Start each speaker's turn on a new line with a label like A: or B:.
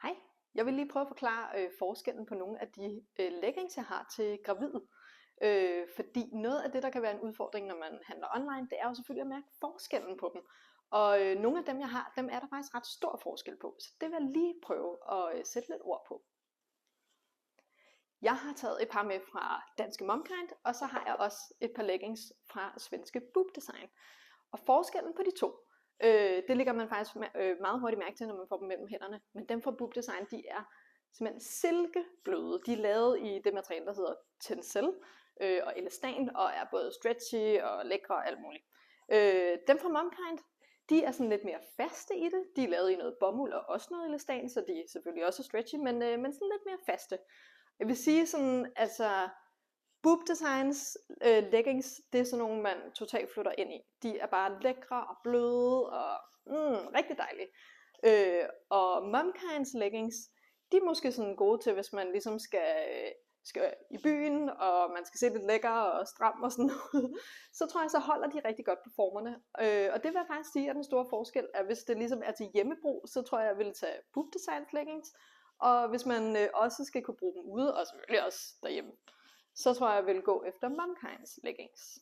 A: Hej, jeg vil lige prøve at forklare forskellen på nogle af de leggings, jeg har til gravide. Fordi noget af det, der kan være en udfordring, når man handler online, det er jo selvfølgelig at mærke forskellen på dem. Og nogle af dem, jeg har, dem er der faktisk ret stor forskel på. Så det vil jeg lige prøve at sætte lidt ord på. Jeg har taget et par med fra Danske Momkind, og så har jeg også et par leggings fra svenske Boob Design. Og forskellen på de to, det ligger man faktisk meget hurtigt mærke til, når man får dem mellem hænderne. Men dem fra Boob Design, de er simpelthen silkebløde. De er lavet i det materiale, der hedder tencel og elastan, og er både stretchy og lækre og alt muligt. Dem fra Momkind, de er sådan lidt mere faste i det. De er lavet i noget bomuld og også noget elastan, så de er selvfølgelig også stretchy, men sådan lidt mere faste. Jeg vil sige sådan, altså Boob Designs leggings, det er sådan nogle, man totalt flytter ind i. De er bare lækre og bløde og rigtig dejlige. Og Momkinds leggings, de er måske sådan gode til, hvis man ligesom skal i byen, og man skal se lidt lækker og stram og sådan noget. Så tror jeg, så holder de rigtig godt på formerne. Og det vil jeg faktisk sige, at den store forskel er, hvis det ligesom er til hjemmebrug, så tror jeg, jeg vil tage Boob Designs leggings. Og hvis man også skal kunne bruge dem ude, og selvfølgelig også derhjemme, så tror jeg, jeg vil gå efter Momkinds leggings.